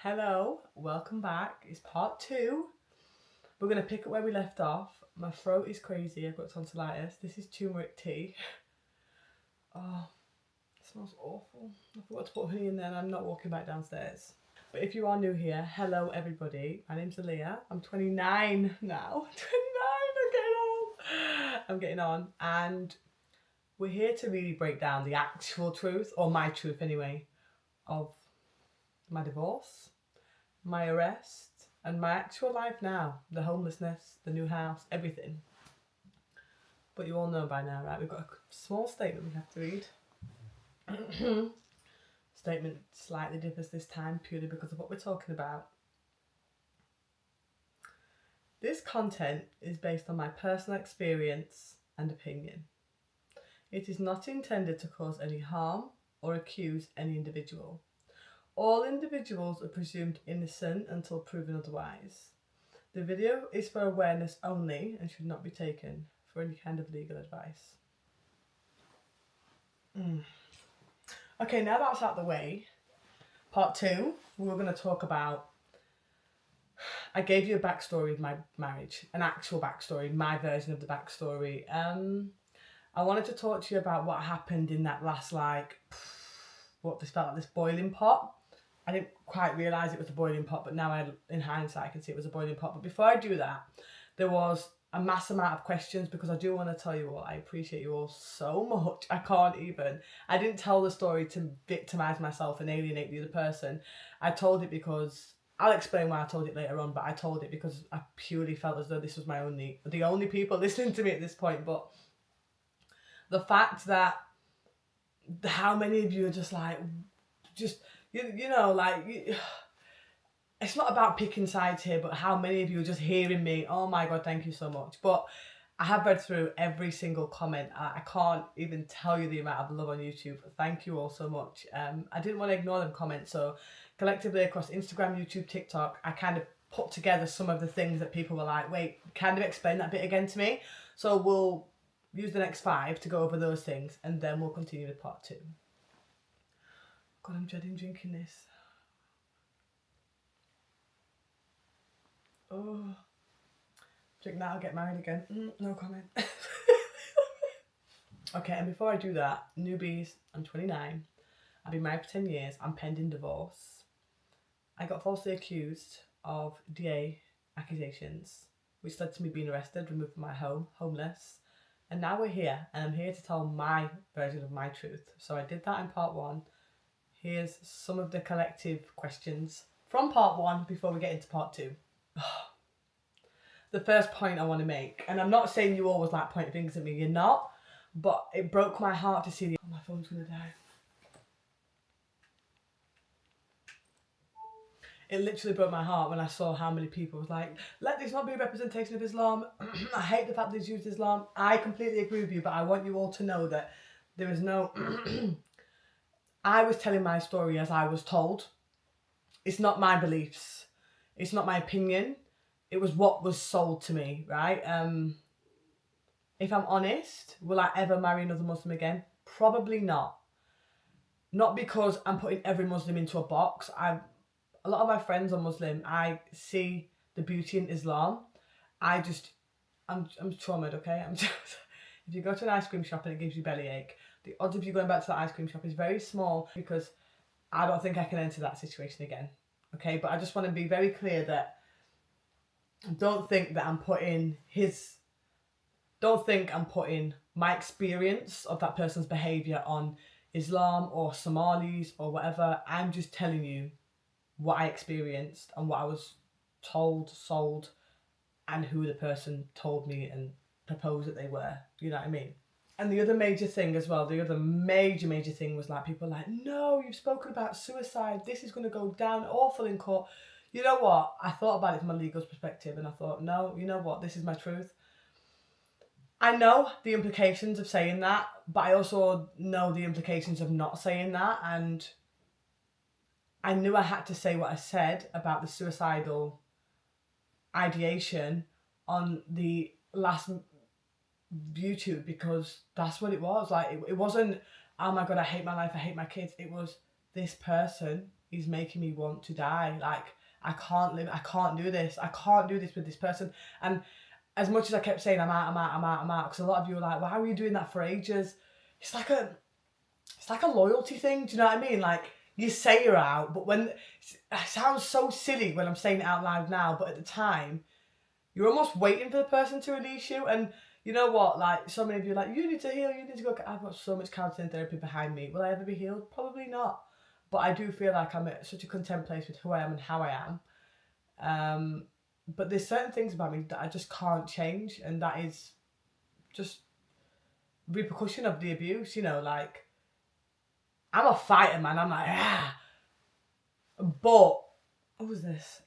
Hello, welcome back. It's part two. We're going to pick up where we left off. My throat is crazy. I've got tonsillitis. This is turmeric tea. Oh, it smells awful. I forgot to put honey in there and I'm not walking back downstairs. But if you are new here, hello everybody. My name's Aaliyah. I'm 29 now. 29, I'm getting on. And we're here to really break down the actual truth, or my truth anyway, of my divorce, my arrest, and my actual life now. The homelessness, the new house, everything. But you all know by now, right? We've got a small statement we have to read. Statement slightly differs this time purely because of what we're talking about. This content is based on my personal experience and opinion. It is not intended to cause any harm or accuse any individual. All individuals are presumed innocent until proven otherwise. The video is for awareness only and should not be taken for any kind of legal advice. Okay, now that's out of the way, part two, we're going to talk about, I gave you a backstory of my marriage, an actual backstory, my version of the backstory. I wanted to talk to you about what happened in that last, what this felt like, this boiling pot. I didn't quite realise it was a boiling pot, but now in hindsight I can see it was a boiling pot. But before I do that, there was a mass amount of questions because I do want to tell you all, I appreciate you all so much. I didn't tell the story to victimise myself and alienate the other person. I told it because, I'll explain why I told it later on, but I told it because I purely felt as though this was the only people listening to me at this point. But the fact that how many of you are just like, it's not about picking sides here, but how many of you are just hearing me, oh my God, thank you so much. But I have read through every single comment. I can't even tell you the amount of love on YouTube. Thank you all so much. I didn't want to ignore them comments, so collectively across Instagram, YouTube, TikTok, I kind of put together some of the things that people were like, wait, kind of explain that bit again to me. So we'll use the next 5 to go over those things, and then we'll continue with part 2. God, I'm dreading drinking this. Oh, drink that, I'll get married again. No comment. Okay, and before I do that, newbies, I'm 29. I've been married for 10 years. I'm pending divorce. I got falsely accused of DA accusations, which led to me being arrested, removed from my home, homeless. And now we're here, and I'm here to tell my version of my truth. So I did that in part 1. Here's some of the collective questions from part 1 before we get into part 2. The first point I want to make, and I'm not saying you always like point fingers at me, you're not, but it broke my heart to see my phone's gonna die. It literally broke my heart when I saw how many people was like, let this not be a representation of Islam. I hate the fact that he's used Islam. I completely agree with you, but I want you all to know that there is no I was telling my story as I was told. It's not my beliefs. It's not my opinion. It was what was sold to me, right? If I'm honest, will I ever marry another Muslim again? Probably not. Not because I'm putting every Muslim into a box. A lot of my friends are Muslim. I see the beauty in Islam. I'm traumatized, okay? If you go to an ice cream shop and it gives you bellyache, the odds of you going back to that ice cream shop is very small because I don't think I can enter that situation again, okay? But I just want to be very clear that don't think I'm putting my experience of that person's behaviour on Islam or Somalis or whatever. I'm just telling you what I experienced and what I was told, sold, and who the person told me and proposed that they were. You know what I mean? And the other major thing as well, the other major thing was like, people were like, no, you've spoken about suicide. This is going to go down awful in court. You know what? I thought about it from a legal perspective and I thought, no, you know what? This is my truth. I know the implications of saying that, but I also know the implications of not saying that. And I knew I had to say what I said about the suicidal ideation on the last YouTube because that's what it was. Like, it wasn't, oh my God, I hate my life, I hate my kids. It was, this person is making me want to die. Like, I can't live, I can't do this. I can't do this with this person. And as much as I kept saying, I'm out, because a lot of you were like, why were you doing that for ages? It's like a loyalty thing. Do you know what I mean? Like, you say you're out, but when, it sounds so silly when I'm saying it out loud now, but at the time, you're almost waiting for the person to release you. And you know what? Like, so many of you are like, you need to heal, you need to go. I've got so much counselling therapy behind me. Will I ever be healed? Probably not. But I do feel like I'm at such a content place with who I am and how I am. But there's certain things about me that I just can't change, and that is just repercussion of the abuse. You know, like, I'm a fighter, man. I'm like, ah. But what was this?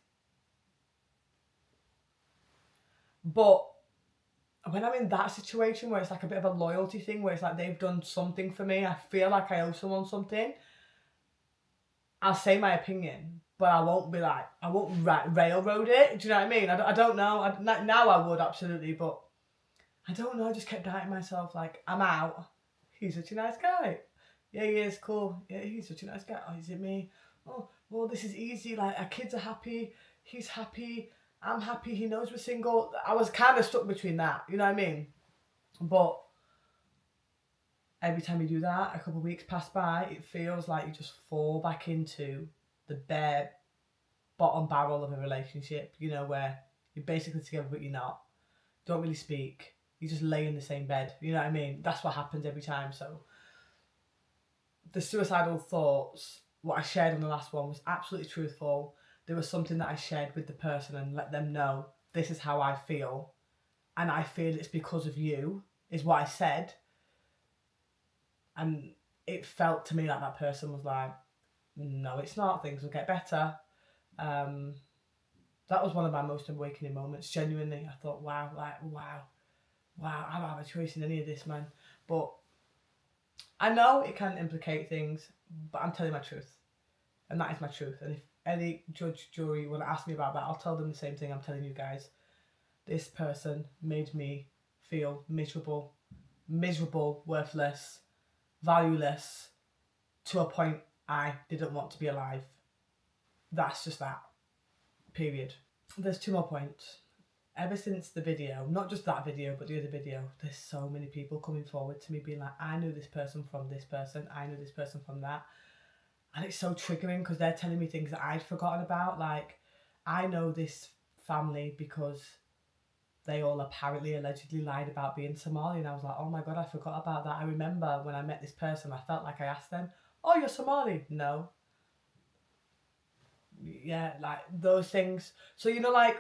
But when I'm in that situation where it's like a bit of a loyalty thing, where it's like they've done something for me, I feel like I owe someone something. I'll say my opinion, but I won't be like, I won't railroad it. Do you know what I mean? I don't know. Now I would, absolutely, but I don't know. I just kept doubting myself. Like, I'm out. He's such a nice guy. Yeah, he is cool. Yeah, he's such a nice guy. Oh, is it me? Oh, well, this is easy. Like, our kids are happy. He's happy. I'm happy. He knows we're single. I was kind of stuck between that. You know what I mean? But every time you do that, a couple of weeks pass by, it feels like you just fall back into the bare bottom barrel of a relationship, you know, where you're basically together but you're not. Don't really speak. You just lay in the same bed. You know what I mean? That's what happens every time. So the suicidal thoughts, what I shared on the last one was absolutely truthful. There was something that I shared with the person and let them know, this is how I feel. And I feel it's because of you, is what I said. And it felt to me like that person was like, no, it's not. Things will get better. That was one of my most awakening moments. Genuinely, I thought, wow, I don't have a choice in any of this, man. But I know it can implicate things, but I'm telling my truth. And that is my truth. And if any judge, jury want to ask me about that, I'll tell them the same thing I'm telling you guys. This person made me feel miserable, worthless, valueless, to a point I didn't want to be alive. That's just that. Period. There's 2 more points. Ever since the video, not just that video, but the other video, there's so many people coming forward to me being like, I knew this person from this person, I knew this person from that. And it's so triggering because they're telling me things that I'd forgotten about. Like, I know this family because they all apparently allegedly lied about being Somali. And I was like, oh my God, I forgot about that. I remember when I met this person, I felt like I asked them, oh, you're Somali? No. Yeah, like those things. So, you know, like,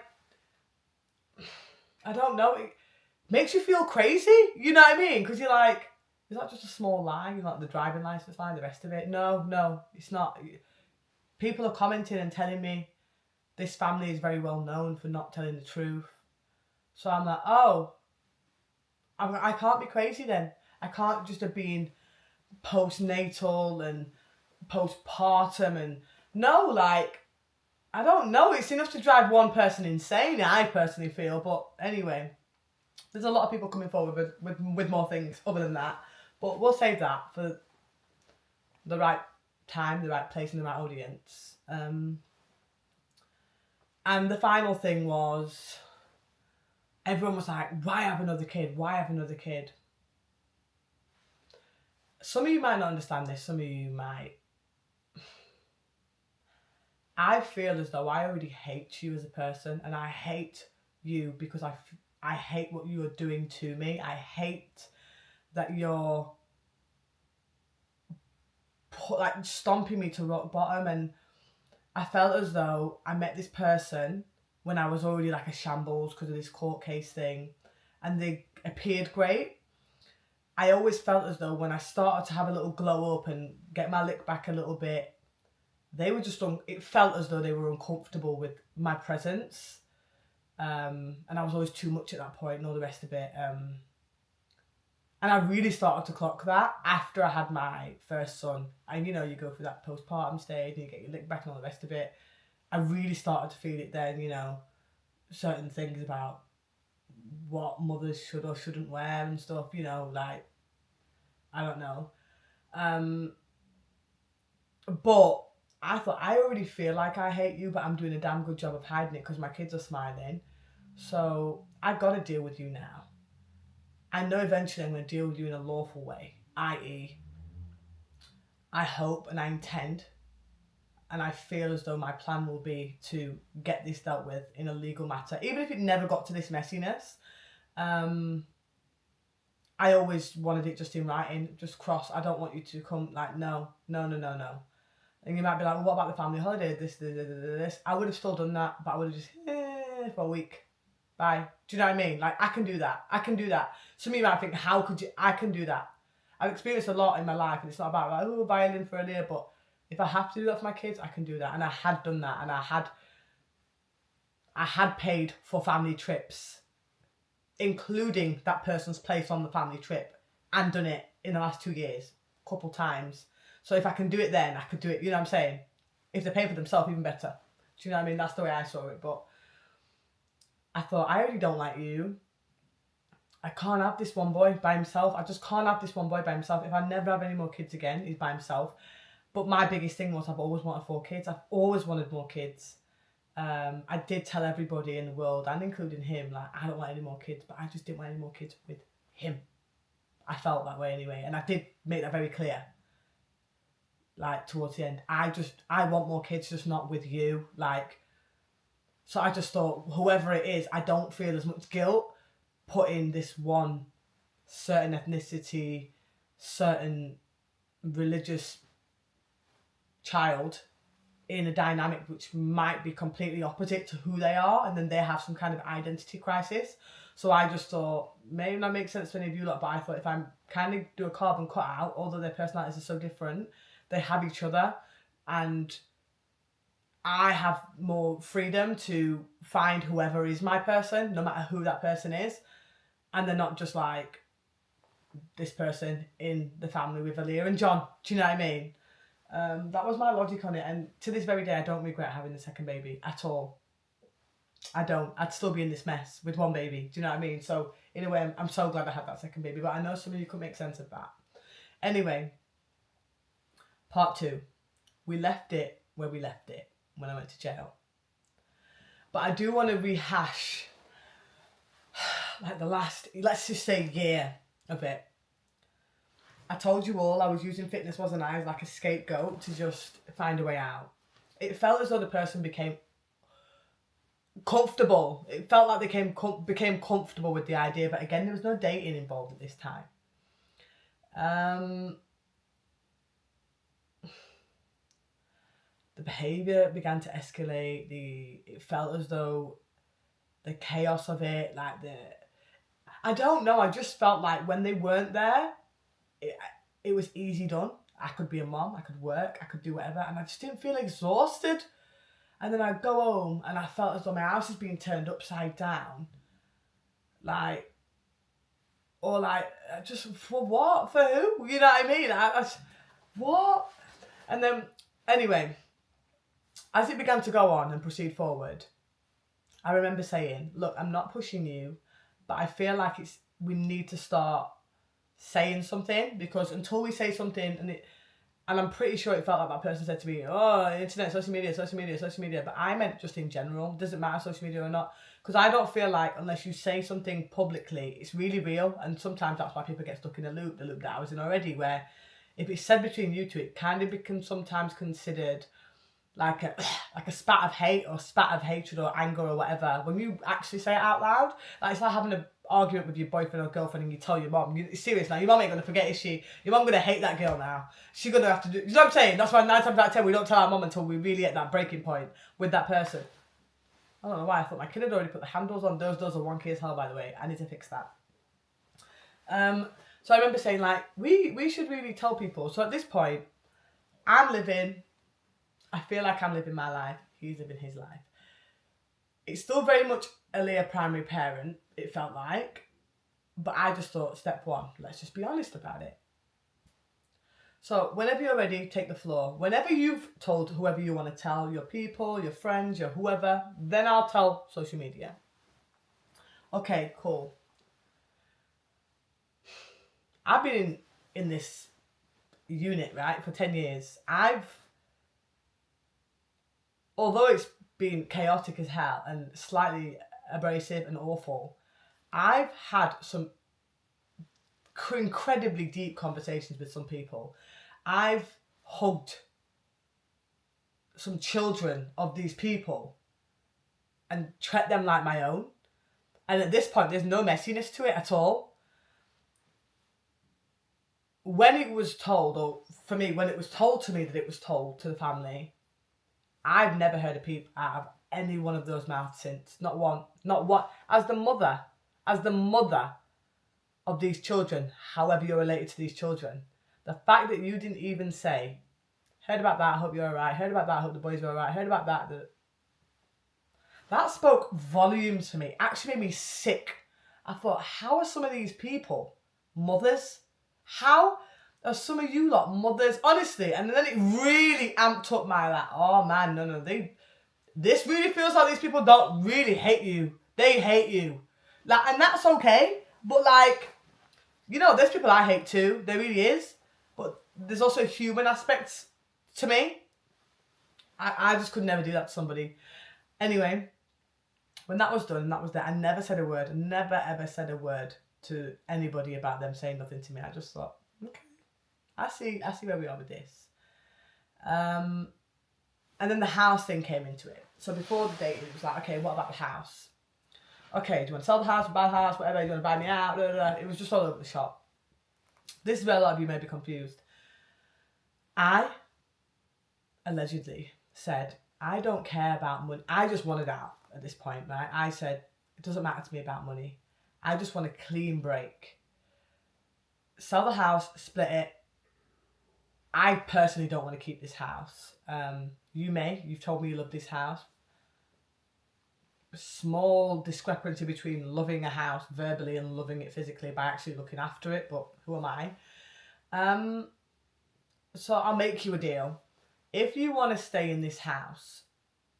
I don't know, it makes you feel crazy, you know what I mean? Because you're like, is that just a small lie? You're like, the driving license lie, the rest of it? No, it's not. People are commenting and telling me this family is very well known for not telling the truth. So I'm like, oh, I can't be crazy then. I can't just have been postnatal and postpartum and no, like, I don't know. It's enough to drive one person insane, I personally feel. But anyway, there's a lot of people coming forward with more things other than that. But we'll save that for the right time, the right place, and the right audience. And the final thing was, everyone was like, why have another kid? Why have another kid? Some of you might not understand this. Some of you might. I feel as though I already hate you as a person, and I hate you because I hate what you are doing to me. I hate that you're like stomping me to rock bottom, and I felt as though I met this person when I was already like a shambles because of this court case thing, and they appeared great. I always felt as though when I started to have a little glow up and get my lick back a little bit, they were just it felt as though they were uncomfortable with my presence, and I was always too much at that point and all the rest of it. And I really started to clock that after I had my first son. And you know, you go through that postpartum stage and you get your lick back and all the rest of it. I really started to feel it then, you know, certain things about what mothers should or shouldn't wear and stuff, you know, like, I don't know. But I thought, I already feel like I hate you, but I'm doing a damn good job of hiding it because my kids are smiling. So I've got to deal with you now. I know eventually I'm going to deal with you in a lawful way, i.e., I hope and I intend and I feel as though my plan will be to get this dealt with in a legal matter, even if it never got to this messiness. I always wanted it just in writing, just cross. I don't want you to come like, no. And you might be like, well, what about the family holiday? This. I would have still done that, but I would have just, for a week. Bye. Do you know what I mean? Like, I can do that. Some of you might think, how could you? I can do that. I've experienced a lot in my life, and it's not about like, oh, violin for a year, but if I have to do that for my kids, I can do that. And I had done that, and I had paid for family trips, including that person's place on the family trip, and done it in the last 2 years, a couple times. So if I can do it then, I could do it, you know what I'm saying? If they're paying for themselves, even better. Do you know what I mean? That's the way I saw it. But I thought, I already don't like you. I can't have this one boy by himself. I just can't have this one boy by himself. If I never have any more kids again, he's by himself. But my biggest thing was I've always wanted 4 kids. I've always wanted more kids. I did tell everybody in the world, and including him, like, I don't want any more kids, but I just didn't want any more kids with him. I felt that way anyway, and I did make that very clear. Like, towards the end, I want more kids, just not with you. Like, so I just thought, whoever it is, I don't feel as much guilt putting this one certain ethnicity, certain religious child in a dynamic which might be completely opposite to who they are, and then they have some kind of identity crisis. So I just thought, maybe that makes sense to any of you lot, but I thought if I'm kind of do a carbon cut out, although their personalities are so different, they have each other, and I have more freedom to find whoever is my person, no matter who that person is, and they're not just like this person in the family with Aaliyah and John. Do you know what I mean? That was my logic on it, and to this very day I don't regret having the second baby at all. I don't. I'd still be in this mess with one baby. Do you know what I mean? So in a way, I'm so glad I had that second baby, but I know some of you could make sense of that. Anyway, part 2. We left it where we left it when I went to jail. But I do want to rehash like the last, let's just say, year of it. I told you all I was using fitness, wasn't I, as like a scapegoat to just find a way out. It felt as though the person became comfortable. It felt like they became comfortable with the idea, but again, there was no dating involved at this time. The behaviour began to escalate. It felt as though the chaos of it, like I don't know, I just felt like when they weren't there, it was easy done. I could be a mom, I could work, I could do whatever, and I just didn't feel exhausted. And then I'd go home and I felt as though my house is being turned upside down. Like, or like, just for what? For who? You know what I mean? What? And then, anyway, as it began to go on and proceed forward, I remember saying, look, I'm not pushing you, but I feel like we need to start saying something, because until we say something, and I'm pretty sure it felt like that person said to me, oh, internet, social media, but I meant just in general. Doesn't matter social media or not, because I don't feel like unless you say something publicly, it's really real, and sometimes that's why people get stuck in the loop that I was in already, where if it's said between you two, it kind of becomes sometimes considered like a spat of hate or spat of hatred or anger or whatever. When you actually say it out loud, like it's like having an argument with your boyfriend or girlfriend and you tell your mom, serious now, your mom ain't going to forget, is she? Your mom going to hate that girl now. She's going to have to do, you know what I'm saying? That's why 9 times out of 10 we don't tell our mom until we really at that breaking point with that person. I don't know why, I thought my kid had already put the handles on. Those doors are wonky as hell, by the way. I need to fix that. So I remember saying, like, we should really tell people. So at this point, I feel like I'm living my life, he's living his life. It's still very much Aaliyah primary parent, it felt like. But I just thought, step 1, let's just be honest about it. So whenever you're ready, take the floor. Whenever you've told whoever you want to tell, your people, your friends, your whoever, then I'll tell social media. Okay, cool. I've been in this unit, right, for 10 years. I've although it's been chaotic as hell and slightly abrasive and awful, I've had some incredibly deep conversations with some people. I've hugged some children of these people and treat them like my own. And at this point, there's no messiness to it at all. When it was told, or for me, when it was told to me that it was told to the family, I've never heard a peep out of any one of those mouths since. Not one. Not one. As the mother of these children, however you're related to these children, the fact that you didn't even say, heard about that, I hope you're alright, heard about that, I hope the boys are alright, heard about that, that spoke volumes to me. Actually made me sick. I thought, how are some of these people mothers? How are some of you lot mothers? Honestly, and then it really amped up my like, oh man, no, this really feels like these people don't really hate you. They hate you. Like, and that's okay. But like, you know, there's people I hate too. There really is. But there's also human aspects to me. I just could never do that to somebody. Anyway, when that was done and that was there, I never said a word. Never ever said a word to anybody about them saying nothing to me. I just thought, okay, I see where we are with this. And then the house thing came into it. So before the date, it was like, okay, what about the house? Okay, do you want to sell the house, buy the house, whatever, do you want to buy me out? Blah, blah, blah. It was just all over the shop. This is where a lot of you may be confused. I allegedly said, I don't care about money. I just wanted out at this point, right? I said, it doesn't matter to me about money. I just want a clean break. Sell the house, split it. I personally don't want to keep this house. You've told me you love this house. Small discrepancy between loving a house verbally and loving it physically by actually looking after it, but who am I? So I'll make you a deal. If you want to stay in this house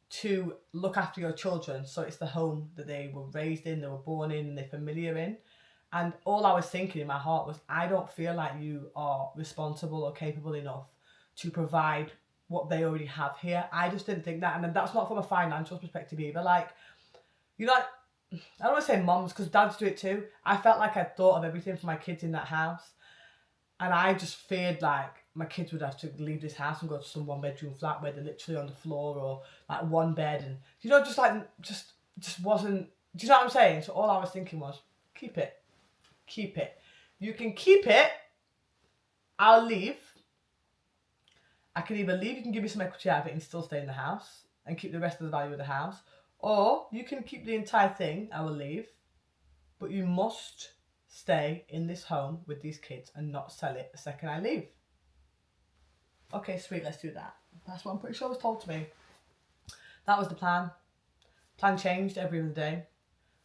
to look after your children, so it's the home that they were raised in, they were born in, and they're familiar in, and all I was thinking in my heart was, I don't feel like you are responsible or capable enough to provide what they already have here. I just didn't think that, and that's not from a financial perspective either. Like, you know, I don't want to say moms, because dads do it too. I felt like I'd thought of everything for my kids in that house. And I just feared like my kids would have to leave this house and go to some 1-bedroom flat where they're literally on the floor or like one bed. And, you know, just wasn't, do you know what I'm saying? So all I was thinking was, keep it. Keep it. You can keep it. I'll leave. I can either leave, you can give me some equity out of it and still stay in the house and keep the rest of the value of the house. Or you can keep the entire thing, I will leave, but you must stay in this home with these kids and not sell it the second I leave. Okay, sweet, let's do that. That's what I'm pretty sure was told to me. That was the plan. Plan changed every other day.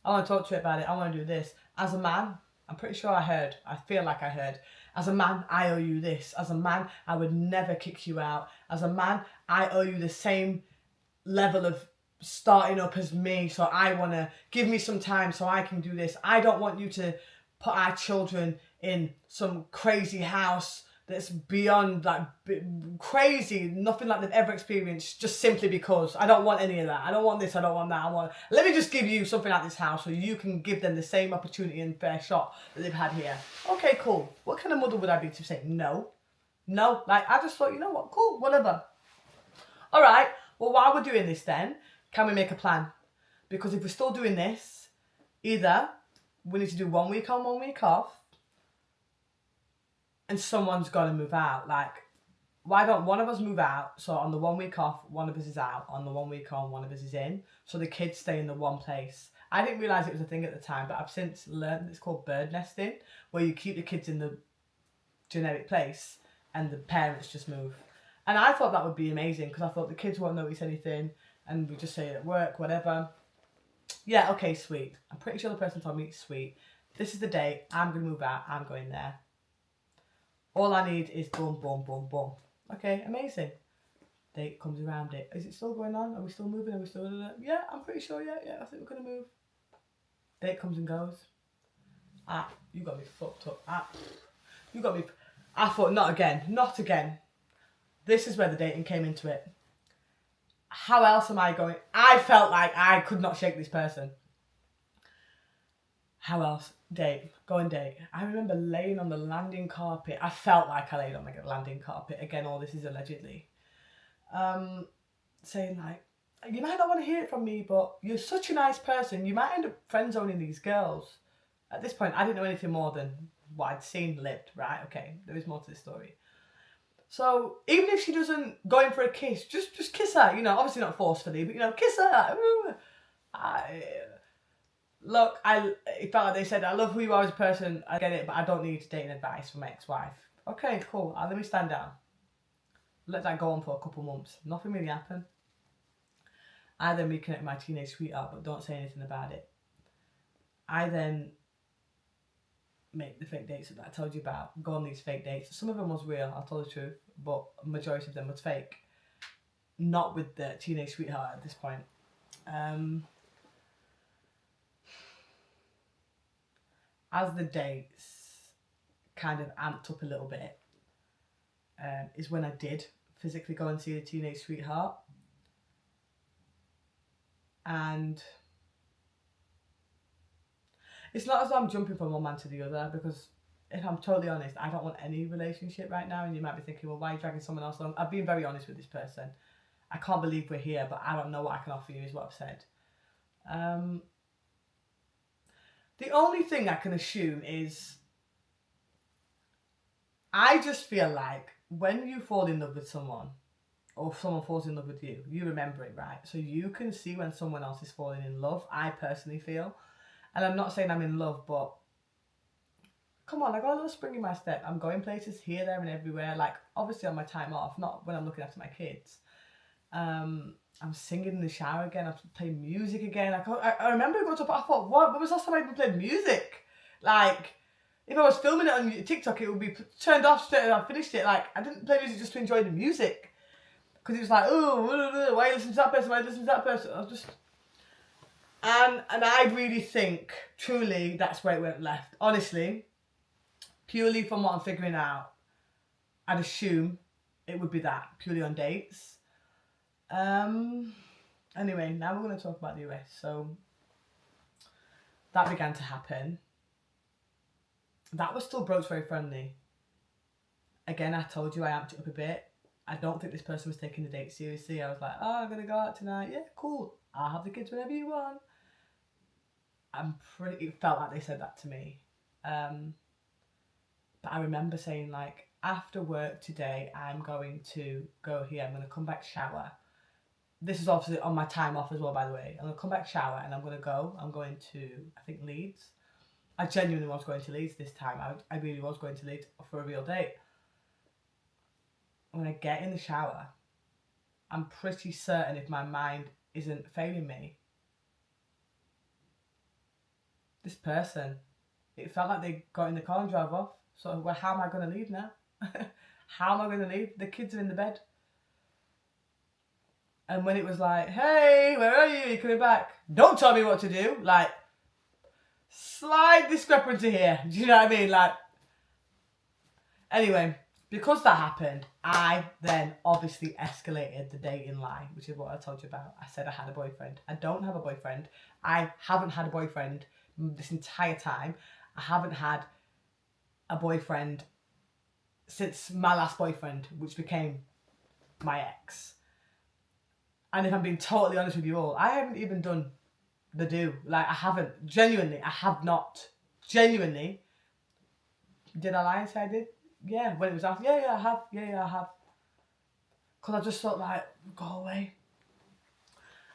I want to talk to you about it. I want to do this. As a man, I'm pretty sure I feel like I heard, as a man, I owe you this. As a man, I would never kick you out. As a man, I owe you the same level of starting up as me, so I want to give me some time so I can do this. I don't want you to put our children in some crazy house that's beyond like crazy, nothing like they've ever experienced, just simply because I don't want any of that. I don't want this, I don't want that. Let me just give you something like this house so you can give them the same opportunity and fair shot that they've had here. Okay, cool. What kind of mother would I be to say no? Like I just thought, you know what, cool, whatever. All right, well, while we're doing this then, can we make a plan? Because if we're still doing this, either we need to do 1 week on, 1 week off, and someone's got to move out. Like, why don't one of us move out? So on the 1 week off, one of us is out. On the 1 week on, one of us is in. So the kids stay in the one place. I didn't realise it was a thing at the time, but I've since learned that it's called bird nesting, where you keep the kids in the generic place and the parents just move. And I thought that would be amazing because I thought the kids won't notice anything and we just say it at work, whatever. Yeah, okay, sweet. I'm pretty sure the person told me, sweet. This is the date. I'm going to move out. I'm going there. All I need is boom, boom, boom, boom. Okay, amazing. Date comes around it. Is it still going on? Are we still moving? Are we still... Yeah, I'm pretty sure, yeah, I think we're going to move. Date comes and goes. You got me fucked up. You got me... I thought, not again. Not again. This is where the dating came into it. how else am I going? I felt like I could not shake this person. How else? Date. Go and date. I remember laying on the landing carpet. I felt like I laid on like a landing carpet. Again, all this is allegedly. Saying like, you might not want to hear it from me, but you're such a nice person. You might end up friend zoning these girls. At this point, I didn't know anything more than what I'd seen, lived, right? Okay, there is more to this story. So even if she doesn't go in for a kiss, just kiss her. You know, obviously not forcefully, but kiss her. It felt like they said, I love who you are as a person. I get it, but I don't need dating advice from my ex-wife. Okay, cool. Let me stand down. Let that go on for a couple months. Nothing really happened. I then reconnect with my teenage sweetheart, but don't say anything about it. I then make the fake dates that I told you about, go on these fake dates. Some of them was real, I'll tell the truth, but a majority of them was fake. Not with the teenage sweetheart at this point. As the dates kind of amped up a little bit, is when I did physically go and see the teenage sweetheart. And it's not as though I'm jumping from one man to the other, because if I'm totally honest, I don't want any relationship right now. And you might be thinking, well, why are you dragging someone else along? I've been very honest with this person. I can't believe we're here, but I don't know what I can offer you, is what I've said. The only thing I can assume is, I just feel like when you fall in love with someone, or someone falls in love with you, you remember it, right? So you can see when someone else is falling in love, I personally feel. And I'm not saying I'm in love, but come on, I got a little spring in my step. I'm going places here, there and everywhere. Like, obviously on my time off, not when I'm looking after my kids. I'm singing in the shower again. I'm playing music again. I remember going to, I thought, what? When was the last time I even played music? Like, if I was filming it on TikTok, it would be turned off straight and I finished it. Like, I didn't play music just to enjoy the music. Because it was like, oh, why are you listening to that person? Why are you listening to that person? I was just... And I really think, truly, that's where it went left. Honestly, purely from what I'm figuring out, I'd assume it would be that, purely on dates. Anyway, now we're going to talk about the arrest. So, that began to happen. That was still broached very friendly. Again, I told you I amped it up a bit. I don't think this person was taking the date seriously. I was like, oh, I'm going to go out tonight. Yeah, cool. I'll have the kids whenever you want. It felt like they said that to me. But I remember saying, like, after work today, I'm going to go here. I'm going to come back, shower. This is obviously on my time off as well, by the way. I'm going to come back, shower, and I'm going to go. I'm going to, I think, Leeds. I genuinely was going to Leeds this time. I really was going to Leeds for a real date. When I get in the shower, I'm pretty certain, if my mind isn't failing me, this person, it felt like they got in the car and drove off. So, well, how am I going to leave now? How am I going to leave? The kids are in the bed. And when it was like, hey, where are you? Are you coming back? Don't tell me what to do. Like, slight discrepancy here. Do you know what I mean? Like, anyway, because that happened, I then obviously escalated the dating lie, which is what I told you about. I said I had a boyfriend. I don't have a boyfriend. I haven't had a boyfriend this entire time. I haven't had a boyfriend since my last boyfriend, which became my ex. And if I'm being totally honest with you all, I haven't even done the do. Like, I haven't. Genuinely, I have not. Genuinely. Did I lie and say I did? Yeah, when it was asked, yeah, I have. Yeah, I have. Because I just thought, like, go away.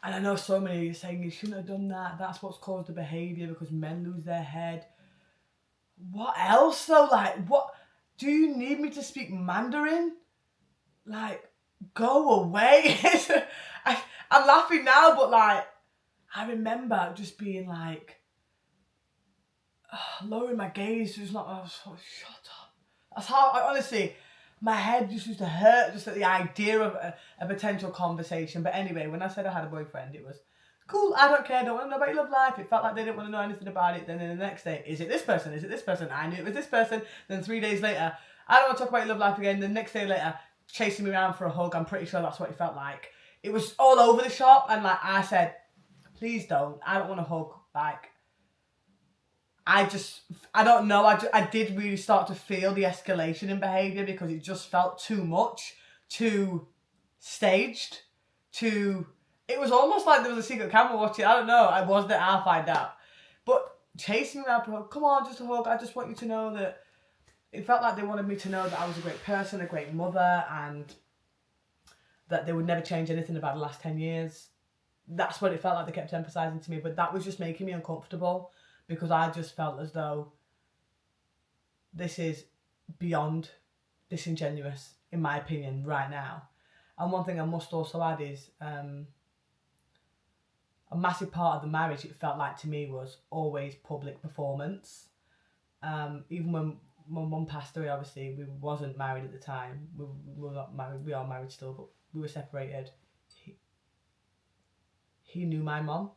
And I know so many are saying you shouldn't have done that. That's what's caused the behaviour, because men lose their head. What else, though? Like, what? Do you need me to speak Mandarin? Like, go away. I'm laughing now, but, like, I remember just being, like, lowering my gaze. Just not, I was like, shut up. That's how, honestly, my head just used to hurt just at the idea of a potential conversation. But anyway, when I said I had a boyfriend, it was, cool, I don't care, I don't want to know about your love life. It felt like they didn't want to know anything about it. Then the next day, is it this person? Is it this person? I knew it was this person. Then 3 days later, I don't want to talk about your love life again. The next day later, chasing me around for a hug. I'm pretty sure that's what it felt like. it was all over the shop, and like I said, please don't. I don't want to hug. Like, I don't know. I did really start to feel the escalation in behaviour because it just felt too much, too staged, too. It was almost like there was a secret camera watching. I don't know. I wasn't it. I'll find out. But chasing me around, come on, just a hug. I just want you to know that. It felt like they wanted me to know that I was a great person, a great mother, and that they would never change anything about the last 10 years. That's what it felt like they kept emphasising to me, but that was just making me uncomfortable because I just felt as though this is beyond disingenuous, in my opinion, right now. And one thing I must also add is a massive part of the marriage, it felt like to me, was always public performance. Even when my mum passed away, obviously, we wasn't married at the time. We were not married. We are married still, but we were separated. He knew my mum.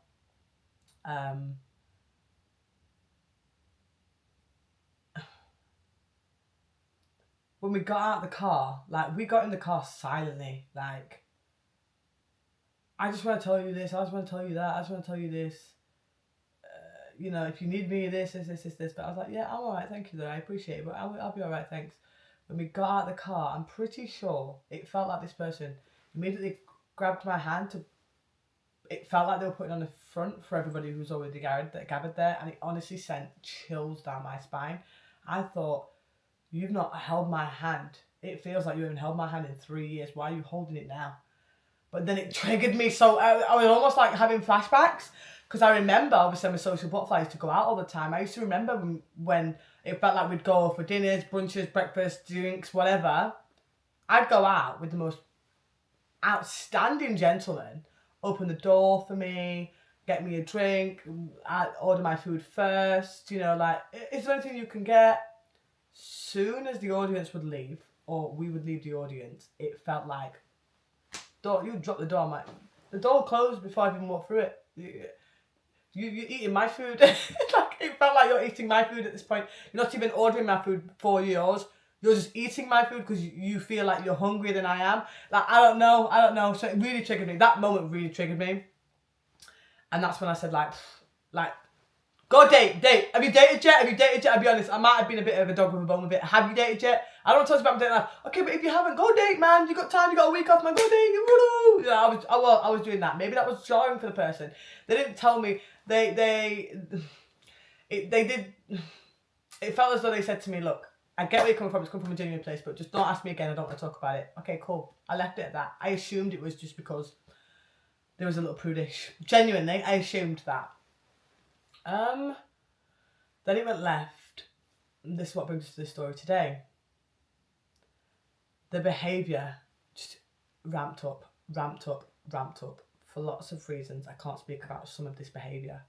When we got out of the car, like, we got in the car silently. Like, I just want to tell you this. I just want to tell you that. I just want to tell you this. You know, if you need me, this. But I was like, yeah, I'm all right, thank you, though. I appreciate it, but I'll be all right, thanks. When we got out of the car, I'm pretty sure it felt like this person immediately grabbed my hand to. It felt like they were putting on the front for everybody who was already gathered there, and it honestly sent chills down my spine. I thought, you've not held my hand. It feels like you haven't held my hand in 3 years. Why are you holding it now? But then it triggered me, so I was almost like having flashbacks. Because I remember, obviously, I'm a social butterfly, I used to go out all the time. I used to remember when it felt like we'd go for dinners, brunches, breakfast, drinks, whatever. I'd go out with the most outstanding gentleman, open the door for me, get me a drink, I'd order my food first, you know, like, is there anything you can get? Soon as the audience would leave, or we would leave the audience, it felt like, you drop the door, the door closed before I even walked through it. You're eating my food. Like, it felt like you're eating my food at this point. You're not even ordering my food for yours. You're just eating my food because you feel like you're hungrier than I am. Like, I don't know. So it really triggered me. That moment really triggered me. And that's when I said, like, go date. Have you dated yet? I'll be honest, I might have been a bit of a dog with a bone with it. Have you dated yet? I don't want to talk about dating life. Okay, but if you haven't, go date, man. You got time, you got a week off, man. Go date. You know, I was doing that. Maybe that was jarring for the person. They didn't tell me. They did. It felt as though they said to me, look, I get where you're coming from. It's come from a genuine place, but just don't ask me again. I don't want to talk about it. Okay, cool. I left it at that. I assumed it was just because there was a little prudish. Genuinely, I assumed that. Then it went left. And this is what brings us to this story today. The behaviour just ramped up for lots of reasons. I can't speak about some of this behaviour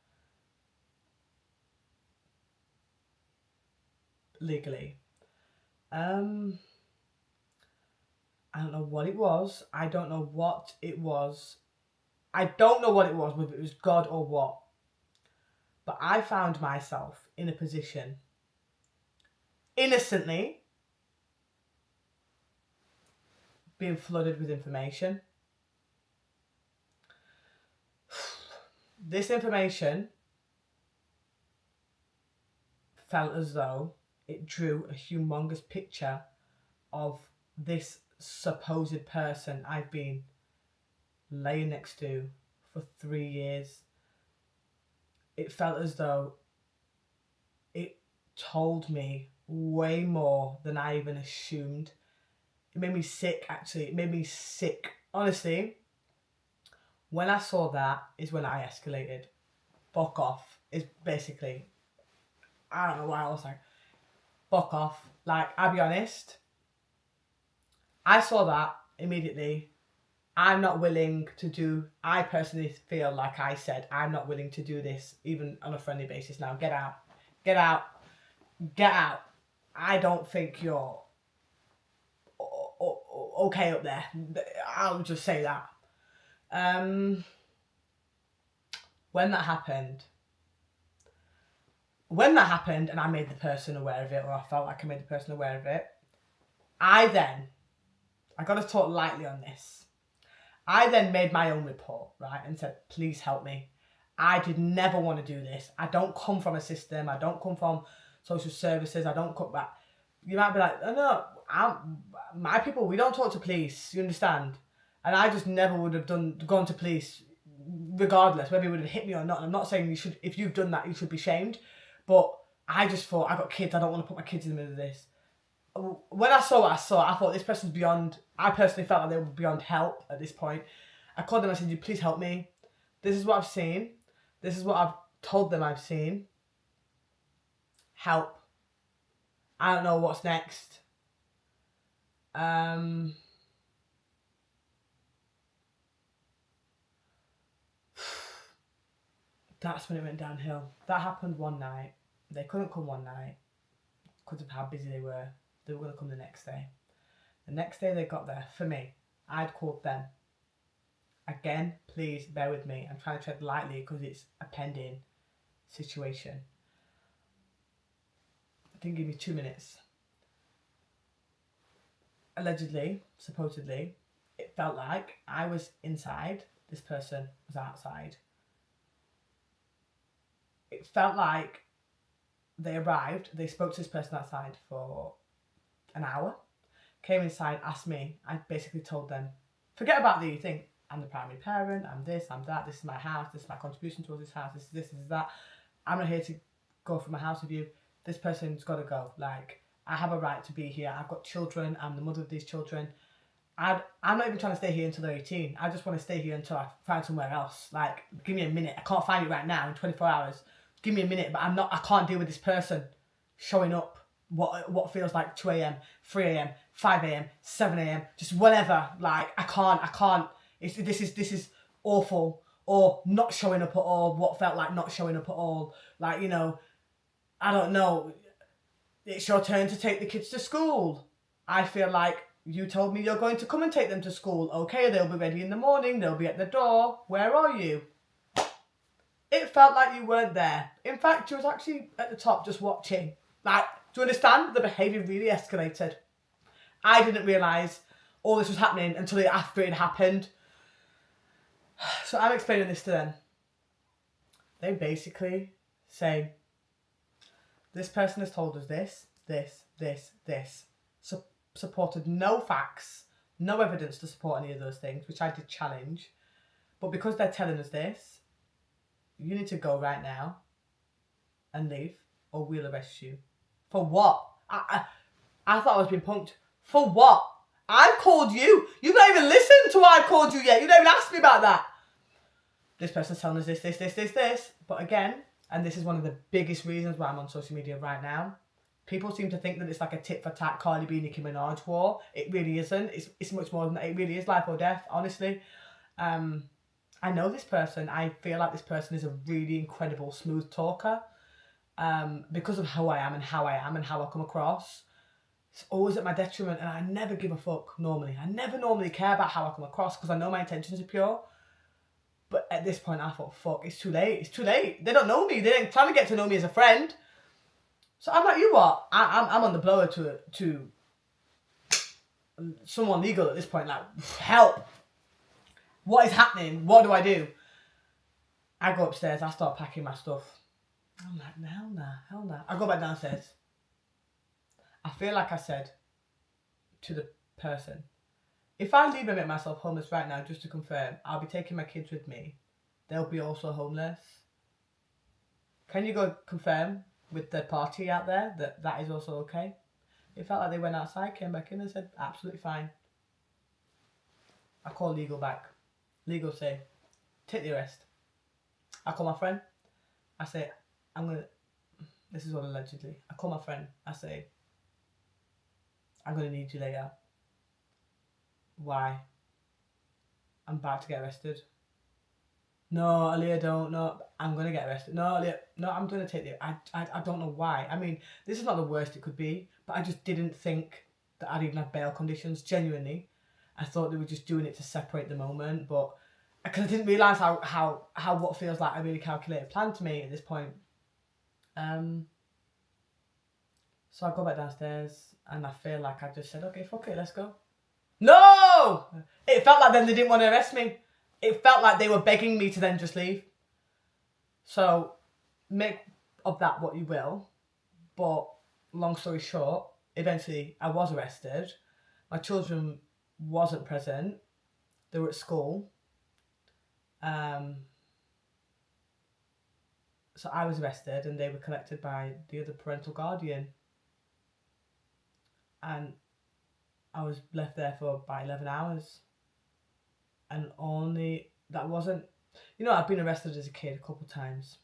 legally. I don't know what it was. I don't know what it was, whether it was God or what. But I found myself in a position, innocently, being flooded with information. This information felt as though it drew a humongous picture of this supposed person I've been laying next to for 3 years. It felt as though it told me way more than I even assumed. It made me sick, actually. It made me sick. Honestly, when I saw that is when I escalated. Fuck off is basically, I don't know why I was like, fuck off. Like, I'll be honest, I saw that immediately. I'm not willing to do, I personally feel like I said, I'm not willing to do this even on a friendly basis now. Get out. Get out. Get out. I don't think you're okay up there. I'll just say that. When that happened and I made the person aware of it, or I felt like I made the person aware of it, I got to talk lightly on this. I then made my own report, right, and said, please help me. I did never want to do this. I don't come from a system. I don't come from social services. I don't come back. You might be like, oh no, my people, we don't talk to police. You understand? And I just never would have gone to police, regardless whether it would have hit me or not. And I'm not saying you should. If you've done that, you should be shamed. But I just thought, I got kids. I don't want to put my kids in the middle of this. When I saw what I saw, I thought this person's beyond. I personally felt like they were beyond help at this point. I called them. I said, "You please help me. This is what I've seen. This is what I've told them I've seen. Help. I don't know what's next." That's when it went downhill. That happened one night. They couldn't come one night because of how busy they were. They were going to come the next day. The next day they got there, for me, I'd called them. Again, please bear with me. I'm trying to tread lightly because it's a pending situation. I didn't give me 2 minutes. Allegedly, supposedly, it felt like I was inside, this person was outside. It felt like they arrived, they spoke to this person outside for an hour, came inside, asked me, I basically told them, forget about the thing, I'm the primary parent, I'm this, I'm that, this is my house, this is my contribution towards this house, this is that. I'm not here to go through my house with you. This person's got to go. Like, I have a right to be here. I've got children. I'm the mother of these children. I'm not even trying to stay here until they're 18. I just want to stay here until I find somewhere else. Like, give me a minute. I can't find it right now in 24 hours. Give me a minute, but I can't deal with this person showing up what feels like 2 a.m, 3 a.m, 5 a.m, 7 a.m, just whenever. Like, I can't. This is awful. Or not showing up at all, what felt like not showing up at all. Like, you know, I don't know. It's your turn to take the kids to school. I feel like you told me you're going to come and take them to school. Okay, they'll be ready in the morning. They'll be at the door. Where are you? It felt like you weren't there. In fact, you was actually at the top just watching. Like, do you understand? The behaviour really escalated. I didn't realise all this was happening until after it had happened. So I'm explaining this to them. They basically say, this person has told us this. Supported no facts, no evidence to support any of those things, which I did challenge. But because they're telling us this, you need to go right now and leave, or we'll arrest you. For what? I thought I was being punked. For what? I've called you. You've not even listened to what I've called you yet. You've not even asked me about that. This person's telling us this. But again, and this is one of the biggest reasons why I'm on social media right now, people seem to think that it's like a tit for tat Cardi B, Nicki Minaj war. It really isn't. It's much more than that. It really is life or death, honestly. I know this person. I feel like this person is a really incredible, smooth talker. Because of who I am and how I come across. It's always at my detriment, and I never give a fuck normally. I never normally care about how I come across because I know my intentions are pure. But at this point, I thought, fuck, it's too late. It's too late. They don't know me. They ain't trying to get to know me as a friend. So I'm like, you what? I'm on the blower to someone legal at this point. Like, help. What is happening? What do I do? I go upstairs. I start packing my stuff. I'm like, hell nah. I go back downstairs. I feel like I said to the person, if I leave and make myself homeless right now, just to confirm, I'll be taking my kids with me. They'll be also homeless. Can you go confirm with the party out there that that is also okay? It felt like they went outside, came back in and said, absolutely fine. I call legal back. Legal say, take the arrest. I call my friend. I say, this is all allegedly. I call my friend. I say, I'm going to need you later. Why? I'm about to get arrested. No, Aaliyah, don't. No, I'm going to get arrested. No, Aaliyah, no, I'm going to take the... I don't know why. I mean, this is not the worst it could be, but I just didn't think that I'd even have bail conditions, genuinely. I thought they were just doing it to separate the moment, but... Because I didn't realise how what feels like a really calculated plan to me at this point. So I go back downstairs and I feel like I just said, okay, fuck it, let's go. No! It felt like then they didn't want to arrest me. It felt like they were begging me to then just leave. So, make of that what you will. But, long story short, eventually I was arrested. My children wasn't present. They were at school. So I was arrested and they were collected by the other parental guardian. And I was left there for about 11 hours. And that wasn't... I've been arrested as a kid a couple of times.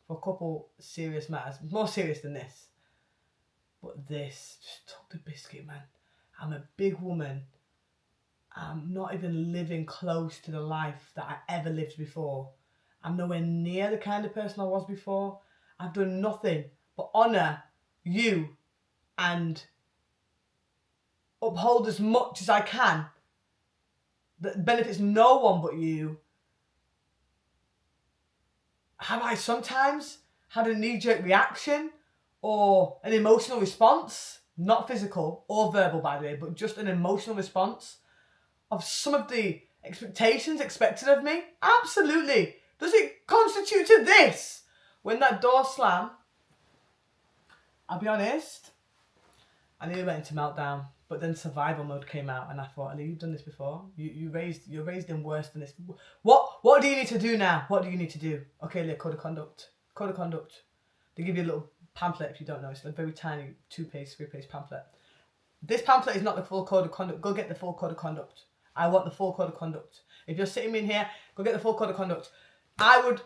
For a couple serious matters. More serious than this. But this just took the biscuit, man. I'm a big woman. I'm not even living close to the life that I ever lived before. I'm nowhere near the kind of person I was before. I've done nothing but honour you and uphold as much as I can that benefits no one but you. Have I sometimes had a knee-jerk reaction or an emotional response? Not physical or verbal, by the way, but just an emotional response of some of the expectations expected of me? Absolutely. Does it constitute to this? When that door slammed, I'll be honest, I nearly went into meltdown. But then survival mode came out and I thought, Ali, you've done this before. You're raised in worse than this. What do you need to do now? What do you need to do? Okay, look, code of conduct. Code of conduct. They give you a little pamphlet if you don't know. It's a very tiny 2-page, 3-page pamphlet. This pamphlet is not the full code of conduct. Go get the full code of conduct. I want the full code of conduct. If you're sitting in here, go get the full code of conduct. I don't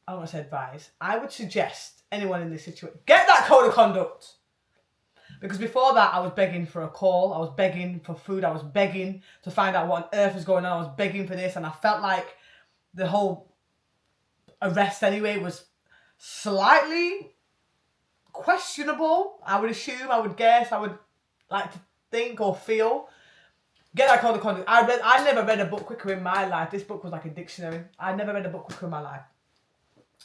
want to say advise. I would suggest anyone in this situation, get that code of conduct. Because before that, I was begging for a call. I was begging for food. I was begging to find out what on earth was going on. I was begging for this. And I felt like the whole arrest anyway was slightly questionable. I would assume, I would guess, I would like to think or feel. Get that code of conduct. I never read a book quicker in my life. This book was like a dictionary. I never read a book quicker in my life.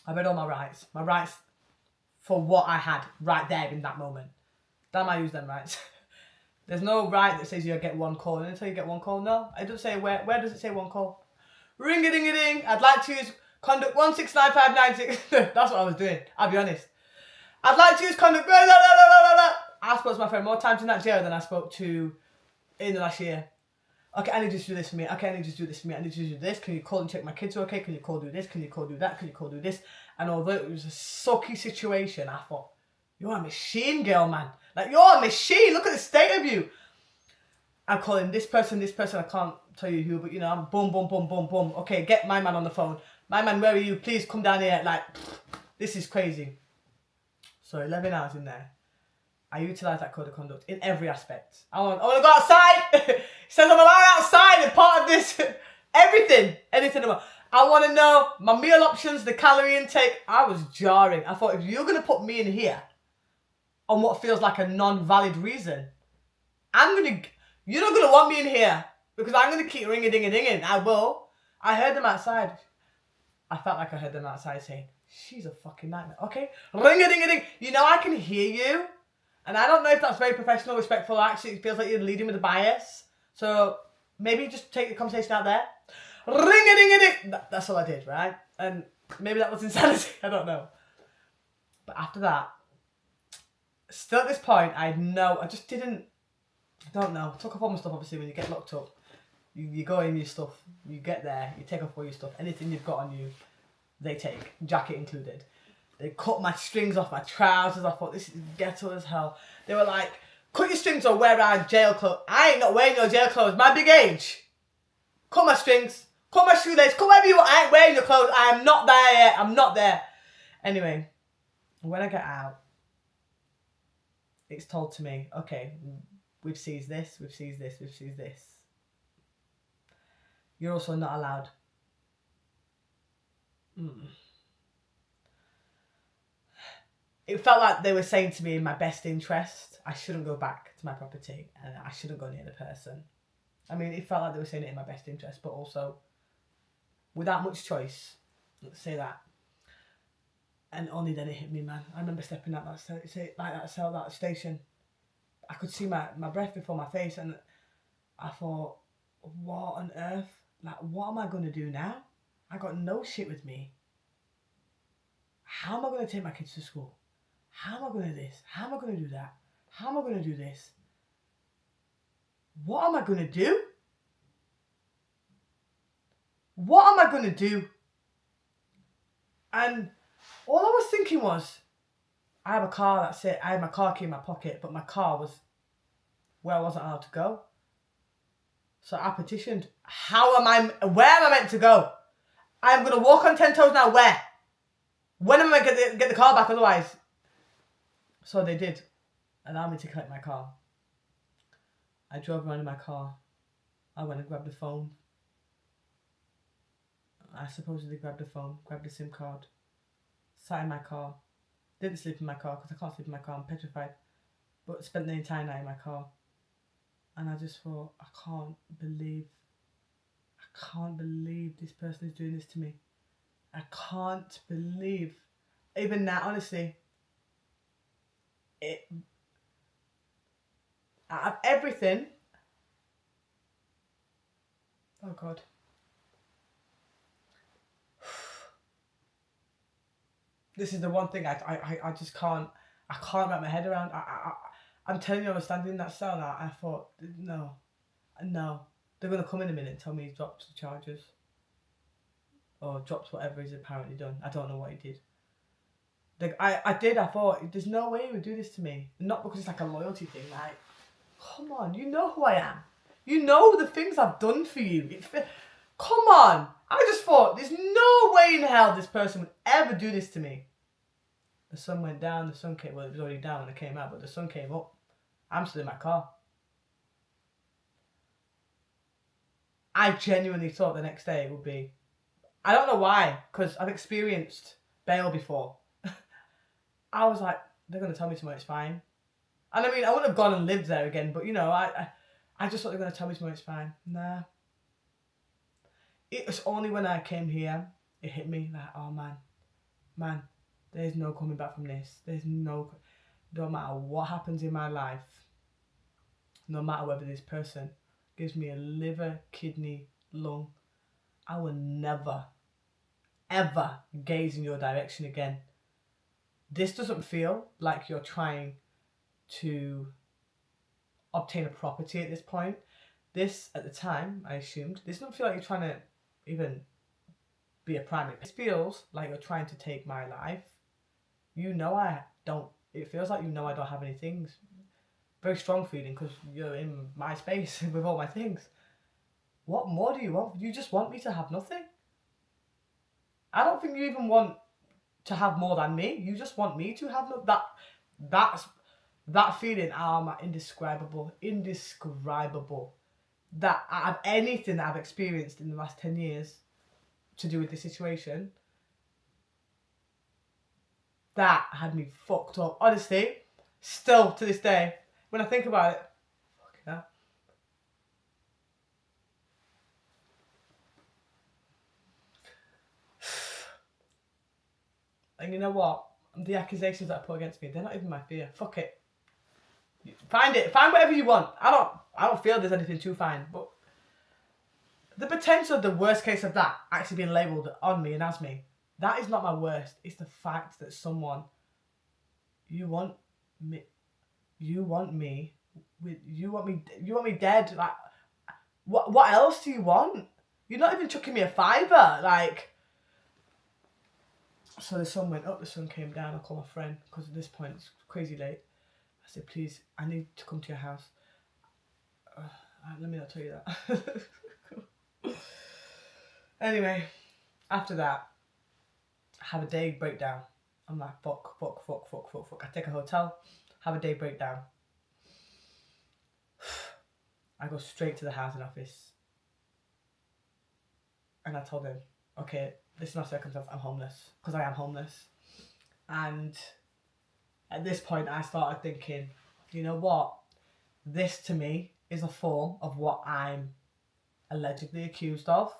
I read all my rights. My rights for what I had right there in that moment. Damn, I use them rights. There's no right that says you get one call. And until you get one call, no. It doesn't say where does it say one call? Ring-a-ding-a-ding. I'd like to use conduct 1695996. That's what I was doing. I'll be honest. I'd like to use conduct... I spoke to my friend more times in that jail than I spoke to in the last year. Okay, I need you to do this for me. Okay, I need you to do this for me. I need you to do this. Can you call and check my kids are okay? Can you call do this? Can you call do that? Can you call do this? And although it was a sucky situation, I thought, you're a machine, girl, man. Like, you're a machine. Look at the state of you. I'm calling this person. I can't tell you who, but I'm boom, boom, boom, boom, boom. Okay, get my man on the phone. My man, where are you? Please come down here. Like, this is crazy. So 11 hours in there. I utilise that code of conduct in every aspect. I want to go outside. It says I'm allowed outside and part of this. Anything about. I want to know my meal options, the calorie intake. I was jarring. I thought, if you're going to put me in here on what feels like a non-valid reason, you're not going to want me in here because I'm going to keep ring-a-ding-a-dinging. I will. I heard them outside. I felt like I heard them outside saying, she's a fucking nightmare. Okay, ring-a-ding-a-ding. I can hear you. And I don't know if that's very professional, respectful. Actually, it feels like you're leading with a bias. So maybe just take the conversation out there. Ring-a-ding-a-ding. That's all I did, right? And maybe that was insanity. I don't know. But after that, still at this point, I don't know. I took off all my stuff, obviously, when you get locked up. You go in your stuff. You get there. You take off all your stuff. Anything you've got on you, they take. Jacket included. They cut my strings off my trousers. I thought, this is ghetto as hell. They were like, cut your strings or wear our jail clothes. I ain't not wearing your jail clothes. My big age. Cut my strings. Cut my shoelace. Cut whatever you want. I ain't wearing your clothes. I am not there yet. I'm not there. Anyway, when I get out, it's told to me, okay, we've seized this. You're also not allowed. It felt like they were saying to me, in my best interest, I shouldn't go back to my property and I shouldn't go near the person. I mean, it felt like they were saying it in my best interest, but also without much choice. Let's say that. And only then it hit me, man. I remember stepping out that station. I could see my breath before my face, and I thought, what on earth? Like, what am I going to do now? I got no shit with me. How am I going to take my kids to school? How am I going to do this? How am I going to do that? How am I going to do this? What am I going to do? What am I going to do? And all I was thinking was, I have a car, that's it. I had my car key in my pocket, but my car was where I wasn't allowed to go. So I petitioned, where am I meant to go? I'm going to walk on 10 toes now, where? When am I going to get the car back otherwise? So they did allow me to collect my car. I drove around in my car. I went and grabbed the phone. I supposedly grabbed the phone, grabbed the SIM card, sat in my car. Didn't sleep in my car because I can't sleep in my car, I'm petrified. But spent the entire night in my car. And I just thought, I can't believe this person is doing this to me. I can't believe, even now, honestly, out of everything, oh God. This is the one thing I just can't wrap my head around. I'm telling you, I was standing in that cell now. I thought, no. They're going to come in a minute and tell me he's dropped the charges. Or dropped whatever he's apparently done. I don't know what he did. I thought, there's no way he would do this to me. Not because it's like a loyalty thing. Like, come on, you know who I am. You know the things I've done for you. Come on. I just thought, there's no way in hell this person would ever do this to me. The sun went down, the sun came, well, it was already down when it came out, but the sun came up. I'm still in my car. I genuinely thought the next day would be, I don't know why, because I've experienced bail before. I was like, they're going to tell me tomorrow it's fine. And I mean, I wouldn't have gone and lived there again, but you know, I just thought they were going to tell me tomorrow it's fine. Nah. It was only when I came here, it hit me like, oh man, there's no coming back from this. No matter what happens in my life, no matter whether this person gives me a liver, kidney, lung, I will never, ever gaze in your direction again. This doesn't feel like you're trying to obtain a property at this point. This, at the time, I assumed, this doesn't feel like you're trying to even be a primate. It feels like you're trying to take my life. You know I don't, it feels like you know I don't have any things. Very strong feeling because you're in my space with all my things. What more do you want? You just want me to have nothing? I don't think you even want to have more than me. You just want me to have that feeling, indescribable. That out of anything that I've experienced in the last 10 years to do with this situation, that had me fucked up. Honestly, still to this day, when I think about it, fucking hell. And you know what? The accusations that I put against me, they're not even my fear. Fuck it. Find whatever you want. I don't feel there's anything to find, but the potential of the worst case of that actually being labelled on me and as me, that is not my worst. It's the fact that someone, you want me dead. Like, what else do you want? You're not even chucking me a fiver. Like, so the sun went up, the sun came down. I called my friend because at this point it's crazy late. I said, please, I need to come to your house. Let me not tell you that. Anyway, after that, I have a day breakdown. I'm like, fuck. I take a hotel, have a day breakdown. I go straight to the housing office. And I told them, okay, this is my circumstance, I'm homeless. Because I am homeless. And at this point, I started thinking, you know what? This to me is a form of what I'm allegedly accused of.